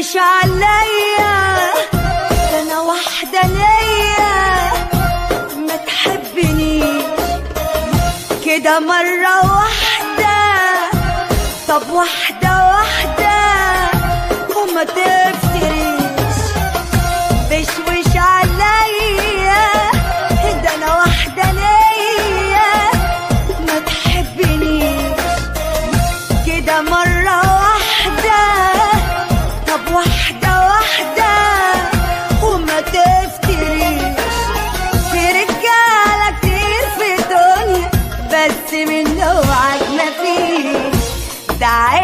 تشوش عليا، ده انا واحدة ليا ما تحبنيش كده مرة واحدة. طب واحدة واحدة وما تفتريش، تشوش عليا، ده انا واحدة ليا ما تحبنيش كده مرة واحدة. طب واحدة واحدة وما تفتريش، في رجالة كتير في الدنيا بس من نوعك مفيش. تعالي